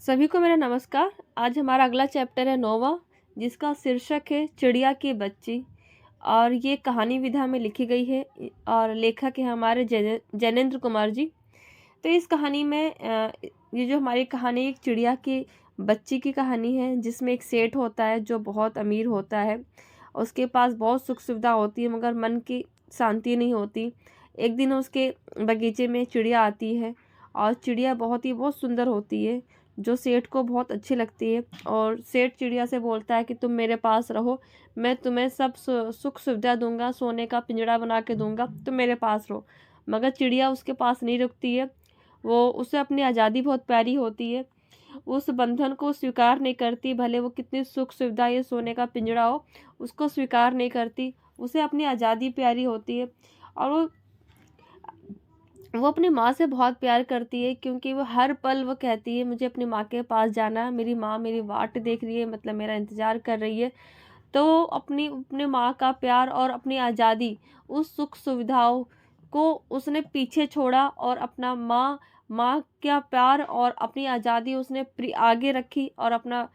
सभी को मेरा नमस्कार। आज हमारा अगला चैप्टर है 9वां, जिसका शीर्षक है चिड़िया की बच्ची। और ये कहानी विधा में लिखी गई है और लेखक है हमारे जैनेंद्र कुमार जी। तो इस कहानी में ये जो हमारी कहानी एक चिड़िया की बच्ची की कहानी है, जिसमें एक सेठ होता है जो बहुत अमीर होता है। उसके पास बहुत सुख सुविधा होती है, मगर मन की शांति नहीं होती। एक दिन उसके बगीचे में चिड़िया आती है और चिड़िया बहुत सुंदर होती है, जो सेठ को बहुत अच्छी लगती है। और सेठ चिड़िया से बोलता है कि तुम मेरे पास रहो, मैं तुम्हें सब सुख सुविधा दूंगा, सोने का पिंजड़ा बना के दूंगा, तुम मेरे पास रहो। मगर चिड़िया उसके पास नहीं रुकती है। वो उसे अपनी आज़ादी बहुत प्यारी होती है, उस बंधन को स्वीकार नहीं करती। भले वो कितनी सुख सुविधा ये सोने का पिंजड़ा हो, उसको स्वीकार नहीं करती। उसे अपनी आज़ादी प्यारी होती है। और वो अपनी माँ से बहुत प्यार करती है, क्योंकि वो हर पल वो कहती है मुझे अपनी माँ के पास जाना है, मेरी माँ मेरी वाट देख रही है, मतलब मेरा इंतज़ार कर रही है। तो अपनी अपनी माँ का प्यार और अपनी आज़ादी, उस सुख सुविधाओं को उसने पीछे छोड़ा और अपना माँ माँ का प्यार और अपनी आज़ादी उसने आगे रखी। और अपना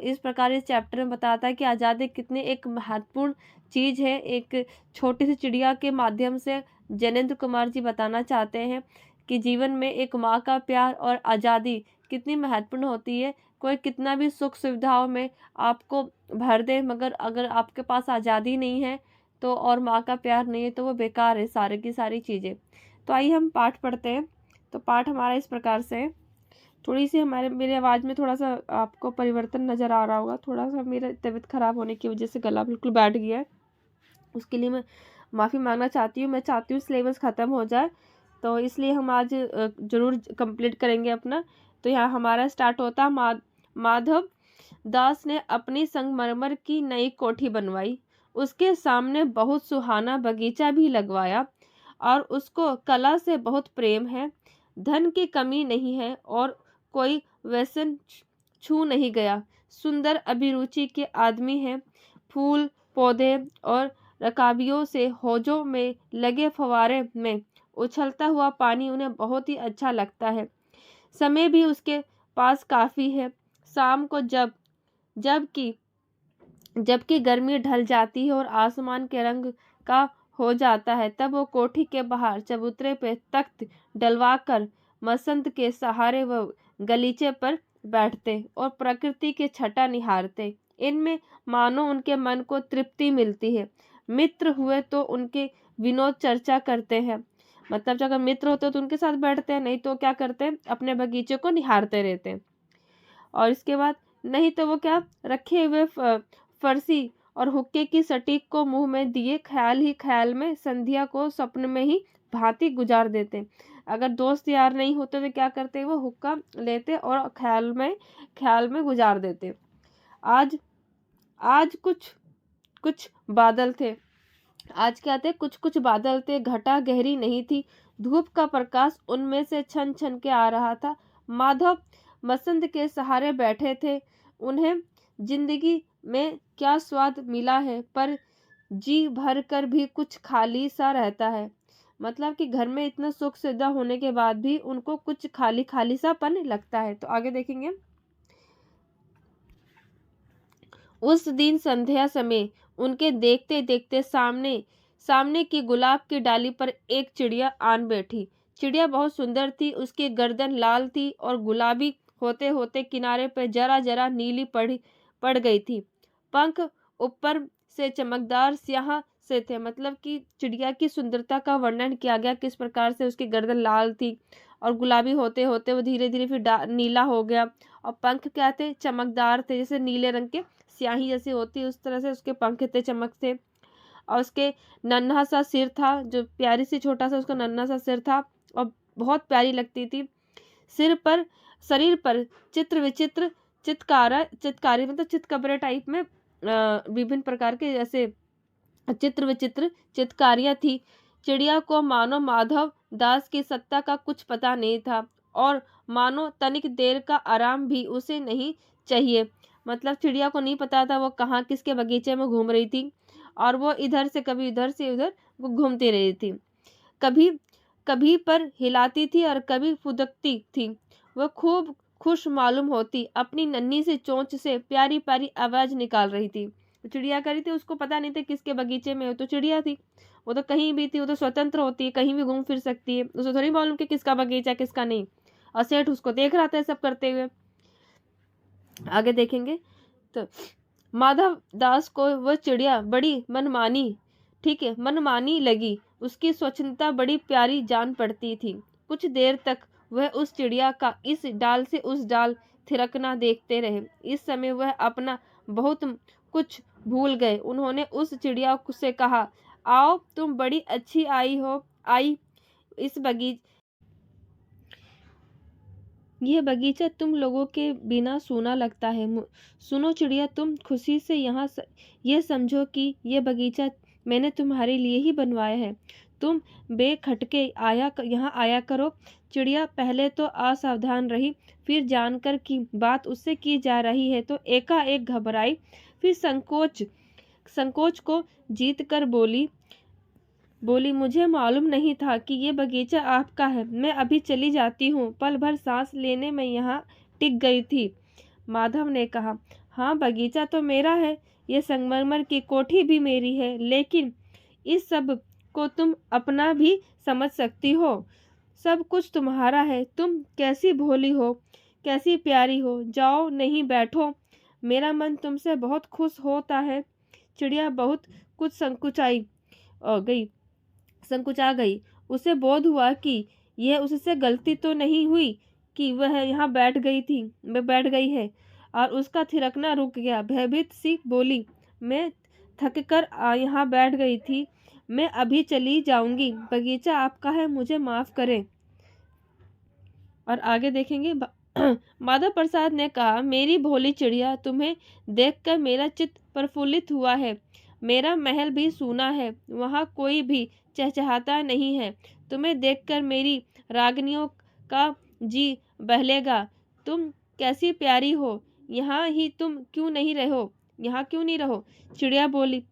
इस प्रकार इस चैप्टर में बताता है कि आज़ादी कितनी एक महत्वपूर्ण चीज़ है। एक छोटी सी चिड़िया के माध्यम से जैनेंद्र कुमार जी बताना चाहते हैं कि जीवन में एक माँ का प्यार और आज़ादी कितनी महत्वपूर्ण होती है। कोई कितना भी सुख सुविधाओं में आपको भर दे, मगर अगर आपके पास आज़ादी नहीं है तो और माँ का प्यार नहीं है तो वो बेकार है सारी की सारी चीज़ें। तो आइए हम पाठ पढ़ते हैं। तो पाठ हमारा इस प्रकार से है। थोड़ी सी मेरी आवाज़ में थोड़ा सा आपको परिवर्तन नज़र आ रहा होगा। थोड़ा सा मेरा तबीयत ख़राब होने की वजह से गला बिल्कुल बैठ गया है, उसके लिए मैं माफ़ी मांगना चाहती हूँ। मैं चाहती हूँ सिलेबस ख़त्म हो जाए, तो इसलिए हम आज ज़रूर कंप्लीट करेंगे अपना। तो यहाँ हमारा स्टार्ट होता है। माधव दास ने अपनी संगमरमर की नई कोठी बनवाई, उसके सामने बहुत सुहाना बगीचा भी लगवाया और उसको कला से बहुत प्रेम है। धन की कमी नहीं है और कोई व्यसन छू नहीं गया। सुंदर अभिरुचि के आदमी हैं। फूल पौधे और रकाबियों से हौजों में लगे फव्वारे में उछलता हुआ पानी उन्हें बहुत ही अच्छा लगता है। समय भी उसके पास काफ़ी है। शाम को जबकि जबकि गर्मी ढल जाती है और आसमान के रंग का हो जाता है, तब वो कोठी के बाहर चबूतरे पे तख्त डलवाकर मसंद के सहारे वो गलीचे पर बैठते और प्रकृति के छटा निहारते। इनमें मानो उनके मन को तृप्ति मिलती है। मित्र हुए तो उनके विनोद चर्चा करते हैं, मतलब जब अगर मित्र होते तो उनके साथ बैठते हैं, नहीं तो क्या करते हैं अपने बगीचे को निहारते रहते हैं। और इसके बाद नहीं तो वो क्या रखे हुए फरसी और हुक्के की सटीक को मुंह में दिए ख्याल ही ख्याल में संध्या को स्वप्न में ही भांति गुजार देते। अगर दोस्त यार नहीं होते तो क्या करते, वो हुक्का लेते और ख्याल में गुजार देते। आज आज कुछ कुछ बादल थे। आज क्या थे, कुछ कुछ बादल थे। घटा गहरी नहीं थी। धूप का प्रकाश उनमें से छन छन के आ रहा था। माधव मसंद के सहारे बैठे थे। उन्हें जिंदगी में क्या स्वाद मिला है, पर जी भर कर भी कुछ खाली सा रहता है। मतलब कि घर में इतना सुख सुविधा होने के बाद भी उनको कुछ खाली खाली सा पन लगता है। तो आगे देखेंगे। उस दिन संध्या समय उनके देखते देखते सामने सामने की गुलाब की डाली पर एक चिड़िया आन बैठी। चिड़िया बहुत सुंदर थी। उसकी गर्दन लाल थी और गुलाबी होते होते किनारे पर जरा जरा नीली पड़ गई थी। पंख ऊपर से चमकदार स्याह से थे। मतलब कि चिड़िया की सुंदरता का वर्णन किया गया, किस प्रकार से उसकी गर्दन लाल थी और गुलाबी होते होते वो धीरे धीरे फिर नीला हो गया। और पंख क्या थे, चमकदार थे, जैसे नीले रंग के स्याही जैसी होती है उस तरह से उसके पंख थे, चमकते। और उसके नन्हा सा सिर था, जो प्यारी सी छोटा सा उसका नन्हा सा सिर था और बहुत प्यारी लगती थी। सिर पर शरीर पर चित्र विचित्र चित्रकारी मतलब चितकबरे टाइप में विभिन्न प्रकार के जैसे चित्र विचित्र चित्रकारियां थी। चिड़िया को मानो माधव दास की सत्ता का कुछ पता नहीं था और मानो तनिक देर का आराम भी उसे नहीं चाहिए। मतलब चिड़िया को नहीं पता था वो कहाँ किसके बगीचे में घूम रही थी और वो इधर से कभी इधर से उधर वो घूमती रही थी। कभी कभी पर हिलाती थी और कभी फुदकती थी। वह खूब खुश मालूम होती, अपनी नन्ही सी चोंच से प्यारी प्यारी आवाज निकाल रही थी। तो चिड़िया कह रही थी, उसको पता नहीं था किसके बगीचे में हो, तो चिड़िया थी, वो तो कहीं भी थी, वो तो स्वतंत्र होती है, कहीं भी घूम फिर सकती है, उसे थोड़ी मालूम कि किसका बगीचा किसका नहीं। और सेठ उसको देख रहा था सब करते हुए। आगे देखेंगे तो माधव दास को वह चिड़िया बड़ी मनमानी, ठीक है, मनमानी लगी। उसकी स्वच्छता बड़ी प्यारी जान पड़ती थी। कुछ देर तक वह उस चिड़िया का इस डाल से उस डाल थिरकना देखते रहे। इस समय वह अपना बहुत कुछ भूल गए। उन्होंने उस चिड़िया से कहा, आओ, तुम बड़ी अच्छी आई इस बगीचे ये बगीचा तुम लोगों के बिना सूना लगता है। सुनो चिड़िया, तुम खुशी से ये समझो कि ये बगीचा मैंने तुम्हारे लिए ही बनवाया है। तुम बेखटके यहाँ आया करो। चिड़िया पहले तो असावधान रही, फिर जानकर कि बात उससे की जा रही है तो एकाएक घबराई, फिर संकोच को जीत कर बोली, मुझे मालूम नहीं था कि ये बगीचा आपका है। मैं अभी चली जाती हूँ। पल भर सांस लेने में यहाँ टिक गई थी। माधव ने कहा, हाँ, बगीचा तो मेरा है, ये संगमरमर की कोठी भी मेरी है, लेकिन इस सब को तुम अपना भी समझ सकती हो। सब कुछ तुम्हारा है। तुम कैसी भोली हो, कैसी प्यारी हो। जाओ, नहीं बैठो, मेरा मन तुमसे बहुत खुश होता है। चिड़िया बहुत कुछ संकुचा गई। उसे बोध हुआ कि यह उससे गलती तो नहीं हुई कि वह यहाँ बैठ गई है, और उसका थिरकना रुक गया। भयभीत सी बोली, मैं थक कर यहाँ बैठ गई थी, मैं अभी चली जाऊंगी। बगीचा आपका है, मुझे माफ करें। और आगे देखेंगे माधव प्रसाद ने कहा, मेरी भोली चिड़िया, तुम्हें देखकर मेरा चित्त प्रफुल्लित हुआ है। मेरा महल भी सूना है, वहाँ कोई भी चहचहाता नहीं है। तुम्हें देखकर मेरी रागनियों का जी बहलेगा। तुम कैसी प्यारी हो, तुम क्यों नहीं रहो। चिड़िया बोली,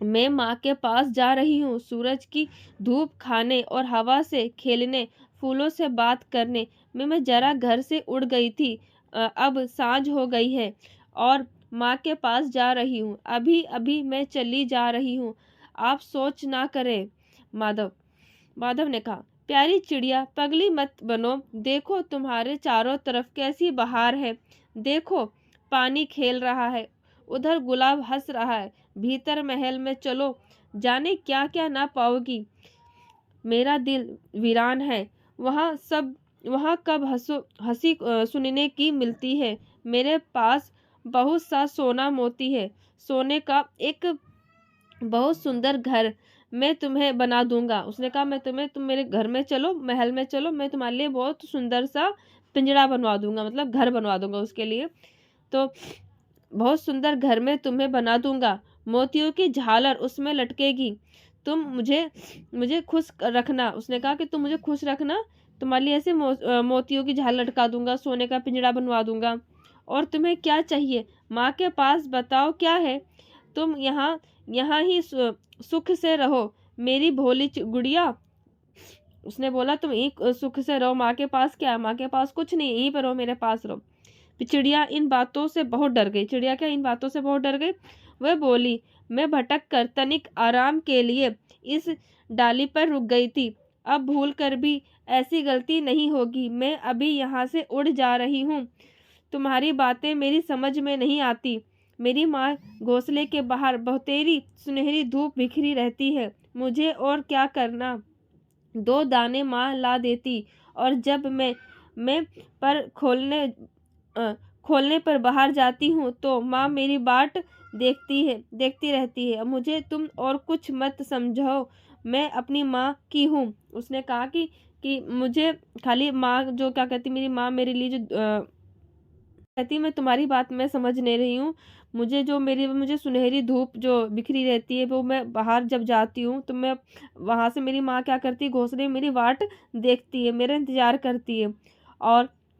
मैं माँ के पास जा रही हूँ, सूरज की धूप खाने और हवा से खेलने, फूलों से बात करने में मैं जरा घर से उड़ गई थी। अब सांझ हो गई है और माँ के पास जा रही हूँ। अभी अभी मैं चली जा रही हूँ। आप सोच ना करें। माधव ने कहा, प्यारी चिड़िया, पगली मत बनो। देखो तुम्हारे चारों तरफ कैसी बहार है। देखो, पानी खेल रहा है, उधर गुलाब हंस रहा है। भीतर महल में चलो, जाने क्या क्या ना पाओगी। मेरा दिल वीरान है। वहाँ कब हंसी सुनने की मिलती है। मेरे पास बहुत सा सोना मोती है। सोने का एक बहुत सुंदर घर मैं तुम्हें बना दूंगा। उसने कहा, तुम मेरे घर में चलो, महल में चलो, मैं तुम्हारे लिए बहुत सुंदर सा पिंजरा बनवा दूंगा, मतलब घर बनवा दूंगा उसके लिए। तो बहुत सुंदर घर में तुम्हें बना दूंगा। मोतियों की झालर उसमें लटकेगी। तुम मुझे खुश रखना। उसने कहा कि तुम मुझे खुश रखना, तुम्हारे लिए ऐसे मोतियों की झालर लटका दूंगा, सोने का पिंजरा बनवा दूंगा। और तुम्हें क्या चाहिए, माँ के पास बताओ क्या है। तुम यहाँ ही सुख से रहो, मेरी भोली गुड़िया। उसने बोला, तुम यहीं सुख से रहो, माँ के पास क्या, माँ के पास कुछ नहीं, यहीं पर रहो, मेरे पास रहो। चिड़िया इन बातों से बहुत डर गई। इन बातों से बहुत डर गई। वह बोली, मैं भटक कर तनिक आराम के लिए इस डाली पर रुक गई थी। अब भूल कर भी ऐसी गलती नहीं होगी। मैं अभी यहाँ से उड़ जा रही हूँ। तुम्हारी बातें मेरी समझ में नहीं आती। मेरी माँ घोंसले के बाहर बहुतेरी सुनहरी धूप बिखरी रहती है। मुझे और क्या करना। 2 दाने माँ ला देती, और जब मैं पर खोलने पर बाहर जाती हूँ तो माँ मेरी बाट देखती रहती है। मुझे तुम और कुछ मत समझाओ, मैं अपनी माँ की हूँ। उसने कहा कि मुझे खाली माँ, जो क्या कहती, मेरी माँ मेरे लिए जो कहती, मैं तुम्हारी बात मैं समझ नहीं रही हूँ। मुझे सुनहरी धूप जो बिखरी रहती है, वो मैं बाहर जब जाती हूँ तो मैं वहाँ से, मेरी माँ क्या करती है, घोंसले में मेरी वाट देखती है, मेरा इंतजार करती है।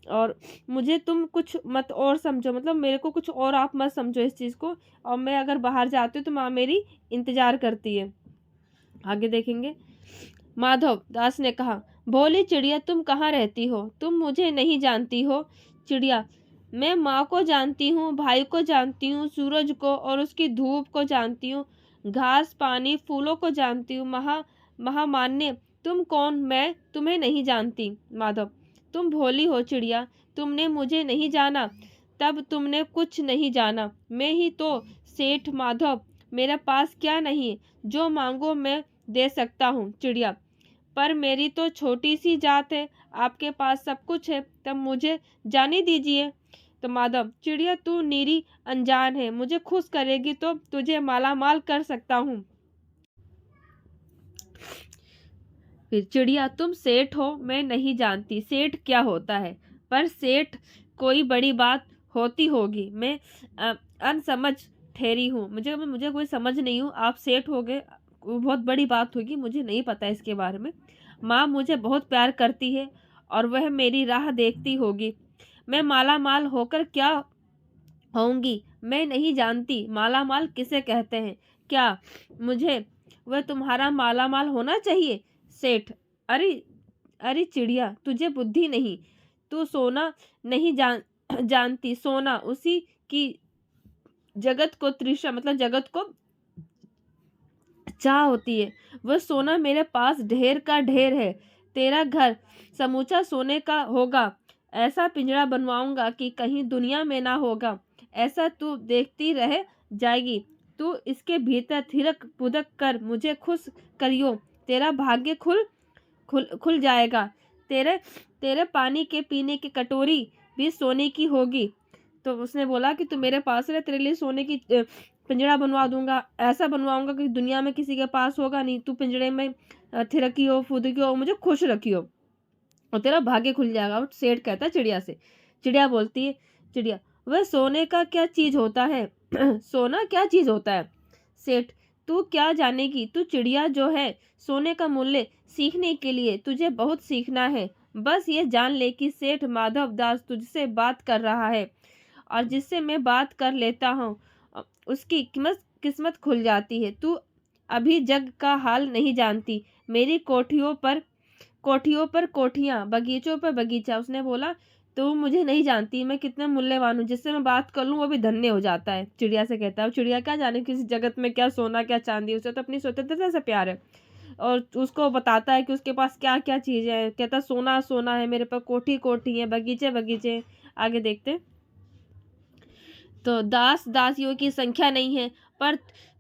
और मुझे तुम कुछ मत और समझो, मतलब मेरे को कुछ और आप मत समझो इस चीज़ को। और मैं अगर बाहर जाती हूँ तो माँ मेरी इंतजार करती है। आगे देखेंगे। माधव दास ने कहा, भोली चिड़िया, तुम कहाँ रहती हो? तुम मुझे नहीं जानती हो? चिड़िया, मैं माँ को जानती हूँ, भाई को जानती हूँ, सूरज को और उसकी धूप को जानती हूँ, घास, पानी, फूलों को जानती हूँ। महामान्य, तुम कौन? मैं तुम्हें नहीं जानती। माधव, तुम भोली हो चिड़िया, तुमने मुझे नहीं जाना, तब तुमने कुछ नहीं जाना। मैं ही तो सेठ माधव, मेरे पास क्या नहीं, जो मांगो मैं दे सकता हूँ। चिड़िया, पर मेरी तो छोटी सी जात है, आपके पास सब कुछ है, तब मुझे जाने दीजिए। तो माधव, चिड़िया तू निरी अनजान है, मुझे खुश करेगी तो तुझे मालामाल कर सकता हूँ। फिर चिड़िया, तुम सेठ हो, मैं नहीं जानती सेठ क्या होता है, पर सेठ कोई बड़ी बात होती होगी। मैं अनसमझ ठहरी हूँ, मुझे मुझे कोई समझ नहीं हूँ, आप सेठ हो गए, वो बहुत बड़ी बात होगी, मुझे नहीं पता इसके बारे में। माँ मुझे बहुत प्यार करती है और वह मेरी राह देखती होगी। मैं माला माल होकर क्या होंगी, मैं नहीं जानती माला माल किसे कहते हैं। क्या मुझे वह तुम्हारा माला माल होना चाहिए? सेठ, अरे अरे चिड़िया, तुझे बुद्धि नहीं, तू सोना नहीं जानती, सोना उसी की जगत को तृषा मतलब जगत को चाह होती है। वह सोना मेरे पास ढेर का ढेर है। तेरा घर समूचा सोने का होगा, ऐसा पिंजरा बनवाऊंगा कि कहीं दुनिया में ना होगा। ऐसा तू देखती रह जाएगी, तू इसके भीतर थिरक पुदक कर मुझे खुश करियो, तेरा भाग्य खुल खुल खुल जाएगा। तेरे तेरे पानी के पीने की कटोरी भी सोने की होगी। तो उसने बोला कि तू मेरे पास रह, तेरे लिए सोने की पिंजरा बनवा दूंगा, ऐसा बनवाऊंगा कि दुनिया में किसी के पास होगा नहीं, तू पिंजरे में थिरकी हो, फुदकी हो, मुझे खुश रखियो और तेरा भाग्य खुल जाएगा। और सेठ कहता है चिड़िया से। चिड़िया बोलती है, चिड़िया, वह सोने का क्या चीज होता है? सोना क्या चीज होता है? सेठ, तू क्या जानेगी, तू चिड़िया जो है, सोने का मूल्य सीखने के लिए तुझे बहुत सीखना है। बस ये जान ले कि सेठ माधव दास तुझसे बात कर रहा है और जिससे मैं बात कर लेता हूँ उसकी किस्मत खुल जाती है। तू अभी जग का हाल नहीं जानती। मेरी कोठियों पर कोठियाँ, बगीचों पर बगीचा। उसने बोला, तो मुझे नहीं जानती मैं कितना मूल्यवान हूँ, जिससे मैं बात कर लूँ वो भी धन्य हो जाता है। चिड़िया से कहता है। चिड़िया क्या जाने किसी जगत में क्या सोना क्या चांदी, उसे तो अपनी स्वतंत्रता से प्यार है। और उसको बताता है कि उसके पास क्या क्या चीज़ें हैं। कहता सोना सोना है मेरे पास, कोठी कोठी है, बगीचे बगीचे। आगे देखते। तो दास दासियों की संख्या नहीं है, पर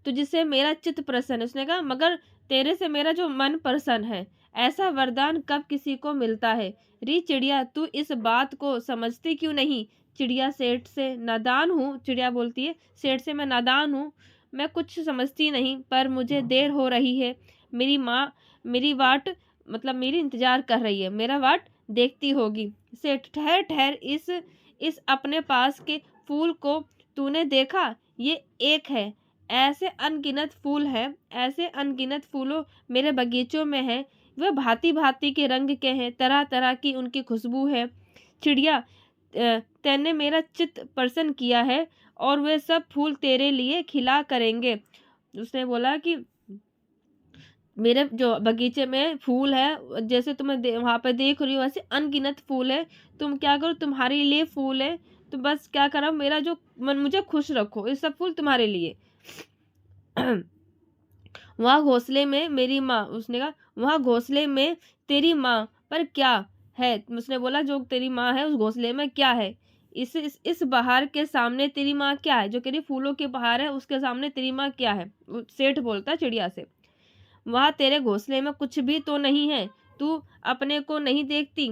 तुझसे मेरा चित्त प्रसन्न है। उसने कहा, मगर तेरे से मेरा जो मन प्रसन्न है, ऐसा वरदान कब किसी को मिलता है? री चिड़िया, तू इस बात को समझती क्यों नहीं? चिड़िया, सेठ से नादान हूँ। चिड़िया बोलती है, सेठ से मैं नादान हूँ, मैं कुछ समझती नहीं, पर मुझे देर हो रही है। मेरी माँ मेरी वाट मतलब मेरी इंतजार कर रही है, मेरा वाट देखती होगी। सेठ, ठहर ठहर, इस अपने पास के फूल को तूने देखा? ये एक है, ऐसे अनगिनत फूल हैं, ऐसे अनगिनत फूलों मेरे बगीचों में हैं। वह भांति भांति के रंग के हैं, तरह तरह की उनकी खुशबू है। चिड़िया, तैने मेरा चित्त प्रसन्न किया है और वे सब फूल तेरे लिए खिला करेंगे। उसने बोला कि मेरे जो बगीचे में फूल है, जैसे तुम्हें वहां पर देख रही हो वैसे अनगिनत फूल है। तुम क्या करो, तुम्हारे लिए फूल है, तो बस क्या करो, मेरा जो मन मुझे खुश रखो, ये सब फूल तुम्हारे लिए। वहाँ घोंसले में मेरी माँ, उसने कहा, वहाँ घोंसले में तेरी माँ पर क्या है? उसने बोला, जो तेरी माँ है उस घोंसले में क्या है? इस बहार के सामने तेरी माँ क्या है? जो कह रही फूलों के बहार है उसके सामने तेरी माँ क्या है? सेठ बोलता है चिड़िया से। वहाँ तेरे घोंसले में कुछ भी तो नहीं है, तू अपने को नहीं देखती?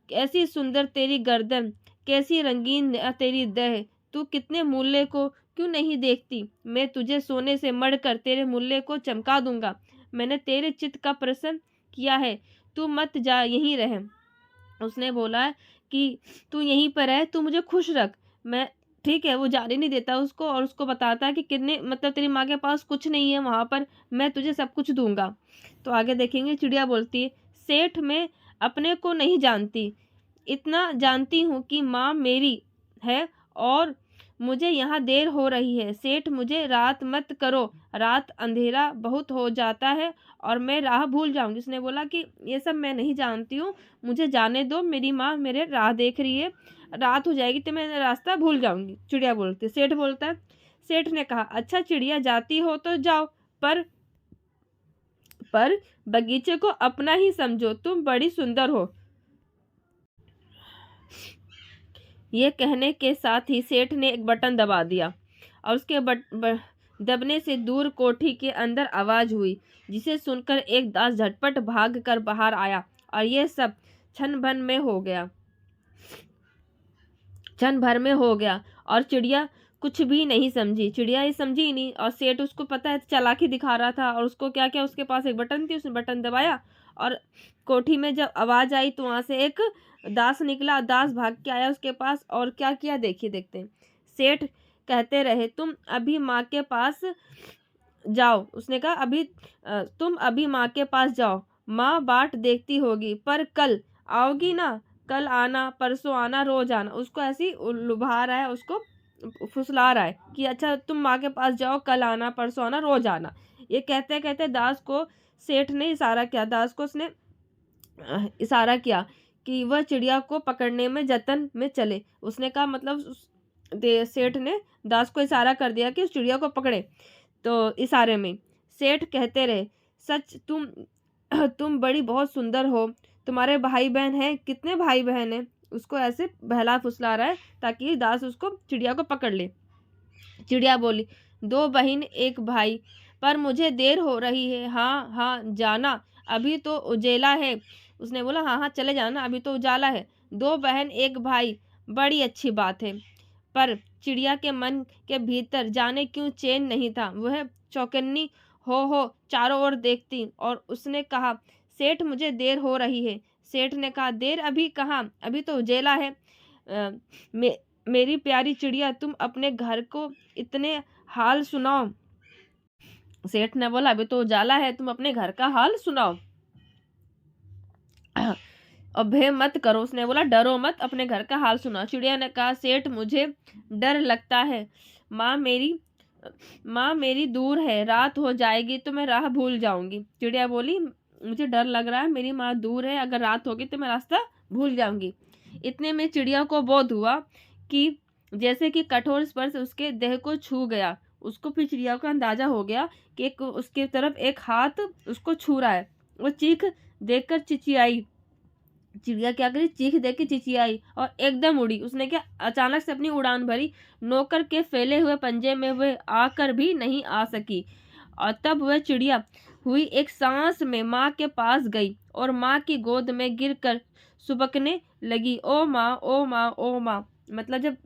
कैसी सुंदर तेरी गर्दन, कैसी रंगीन तेरी देह, तू कितने मूल्य को क्यों नहीं देखती? मैं तुझे सोने से मढ़कर तेरे मूल्य को चमका दूंगा। मैंने तेरे चित्त का प्रसन्न किया है, तू मत जा, यहीं रह। उसने बोला कि तू यहीं पर है, तू मुझे खुश रख। मैं ठीक है, वो जाने नहीं देता उसको और उसको बताता है कि कितने मतलब तेरी माँ के पास कुछ नहीं है वहाँ पर, मैं तुझे सब कुछ दूंगा। तो आगे देखेंगे। चिड़िया बोलती है, सेठ मैं अपने को नहीं जानती, इतना जानती हूँ कि माँ मेरी है और मुझे यहाँ देर हो रही है। सेठ मुझे रात मत करो, रात अंधेरा बहुत हो जाता है और मैं राह भूल जाऊंगी। उसने बोला कि ये सब मैं नहीं जानती हूँ, मुझे जाने दो, मेरी माँ मेरे राह देख रही है, रात हो जाएगी तो मैं रास्ता भूल जाऊंगी। चिड़िया बोलती, सेठ बोलता है, सेठ ने कहा, अच्छा चिड़िया जाती हो तो जाओ, पर बगीचे को अपना ही समझो, तुम बड़ी सुंदर हो। ये कहने के साथ ही सेठ ने एक बटन दबा दिया और उसके दबने से दूर कोठी के अंदर आवाज हुई, जिसे सुनकर एक दास झटपट भाग कर बाहर आया और ये सब क्षण भर में हो गया। और चिड़िया कुछ भी नहीं समझी, चिड़िया ये समझी ही नहीं। और सेठ उसको पता है चालाकी दिखा रहा था और उसको क्या क्या, उसके पास एक बटन थी, उसने बटन दबाया और कोठी में जब आवाज आई तो वहां से एक दास निकला। दास भाग के आया उसके पास और क्या किया देखते हैं। सेठ कहते रहे, तुम अभी माँ के पास जाओ। उसने कहा, तुम अभी माँ के पास जाओ, माँ बाट देखती होगी, पर कल आओगी ना, कल आना, परसों आना, रोज आना। उसको ऐसी लुभा रहा है, उसको फुसला रहा है कि अच्छा तुम माँ के पास जाओ, कल आना, परसों आना, रोज आना। ये कहते कहते दास को सेठ ने इशारा किया, दास को उसने इशारा किया कि वह चिड़िया को पकड़ने में जतन में चले। उसने कहा मतलब सेठ ने दास को इशारा कर दिया कि उस चिड़िया को पकड़े। तो इशारे में सेठ कहते रहे, सच तुम बड़ी बहुत सुंदर हो। तुम्हारे भाई बहन हैं? कितने भाई बहन हैं? उसको ऐसे बहला फुसला रहा है ताकि दास उसको चिड़िया को पकड़ ले। चिड़िया बोली, 2 बहन 1 भाई, पर मुझे देर हो रही है। हाँ हाँ जाना, अभी तो उजेला है। उसने बोला, हाँ हाँ चले जाना, अभी तो उजाला है। 2 बहन 1 भाई, बड़ी अच्छी बात है। पर चिड़िया के मन के भीतर जाने क्यों चैन नहीं था। वह चौकन्नी हो चारों ओर देखती और उसने कहा, सेठ मुझे देर हो रही है। सेठ ने कहा, देर अभी कहाँ, अभी तो उजेला है। मेरी प्यारी चिड़िया, तुम अपने घर को इतने हाल सुनाओ। सेठ ने बोला, अभी तो उजाला है, तुम अपने घर का हाल सुनाओ और भय मत करो। उसने बोला, डरो मत, अपने घर का हाल सुनाओ। चिड़िया ने कहा, सेठ मुझे डर लगता है, माँ मेरी दूर है, रात हो जाएगी तो मैं राह भूल जाऊंगी। चिड़िया बोली, मुझे डर लग रहा है, मेरी माँ दूर है, अगर रात होगी तो मैं रास्ता भूल जाऊंगी। इतने में चिड़िया को बोध हुआ कि जैसे कि कठोर स्पर्श उसके देह को छू गया। उसको फिर चिड़िया को अंदाजा हो गया कि उसके तरफ एक हाथ उसको छू रहा है। वो चीख देखकर चिचियाई। चिड़िया क्या करी, चीख देख के चिचियाई और एकदम उड़ी। उसने क्या अचानक से अपनी उड़ान भरी। नौकर के फैले हुए पंजे में वह आकर भी नहीं आ सकी और तब वह चिड़िया हुई एक सांस में माँ के पास गई और माँ की गोद में गिरकर सुबकने लगी, ओ माँ ओ माँ ओ माँ। मतलब जब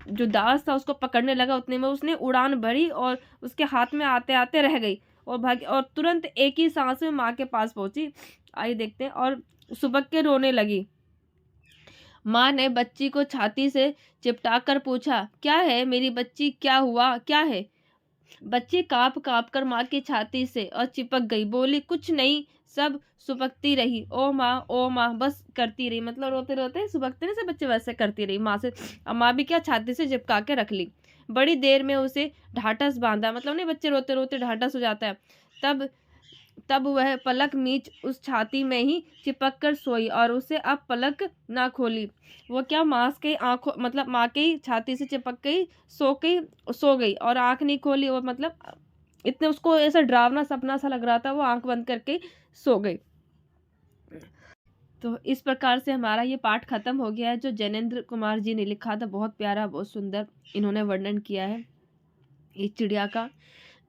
जो दास था उसको पकड़ने लगा उतने में उसने उड़ान भरी और उसके हाथ में आते आते रह गई और भागी और तुरंत एक ही सांस में माँ के पास पहुंची। आइए देखते हैं। और सुबक के रोने लगी। माँ ने बच्ची को छाती से चिपटा कर पूछा, क्या है मेरी बच्ची, क्या हुआ, क्या है? बच्ची कांप कांप कर माँ की छाती से और चिपक गई। बोली, कुछ नहीं, सब सुबकती रही, ओ माँ बस करती रही। मतलब रोते रोते सुबकते नहीं, सब बच्चे वैसे करती रही माँ से। और माँ भी क्या छाती से चिपका के रख ली। बड़ी देर में उसे ढाढ़स बांधा। मतलब नहीं, बच्चे रोते रोते ढाढ़स हो जाता है। तब वह पलक मीच उस छाती में ही चिपक कर सोई और उसे अब पलक ना खोली। वो क्या मांस के आंखों मतलब माँ के ही छाती से चिपक गई, सो गई और आंख नहीं खोली। वो मतलब इतने उसको ऐसा डरावना सपना सा लग रहा था, वो आंख बंद करके सो गई। तो इस प्रकार से हमारा ये पाठ खत्म हो गया है, जो जैनेन्द्र कुमार जी ने लिखा था। बहुत प्यारा, बहुत सुंदर इन्होंने वर्णन किया है इस चिड़िया का।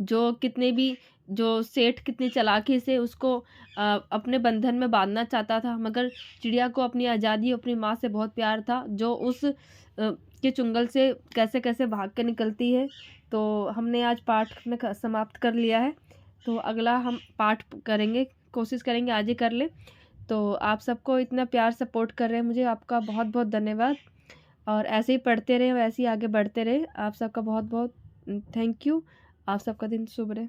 जो कितने भी जो सेठ कितनी चालाकी से उसको अपने बंधन में बांधना चाहता था, मगर चिड़िया को अपनी आज़ादी, अपनी माँ से बहुत प्यार था, जो उस के चुंगल से कैसे कैसे भाग कर निकलती है। तो हमने आज पाठ में समाप्त कर लिया है। तो अगला हम पाठ करेंगे, कोशिश करेंगे आज ही कर ले। तो आप सबको इतना प्यार सपोर्ट कर रहे हैं मुझे, आपका बहुत बहुत धन्यवाद। और ऐसे ही पढ़ते रहे, वैसे ही आगे बढ़ते रहे। आप सबका बहुत बहुत थैंक यू। आप सबका दिन शुभ रहे।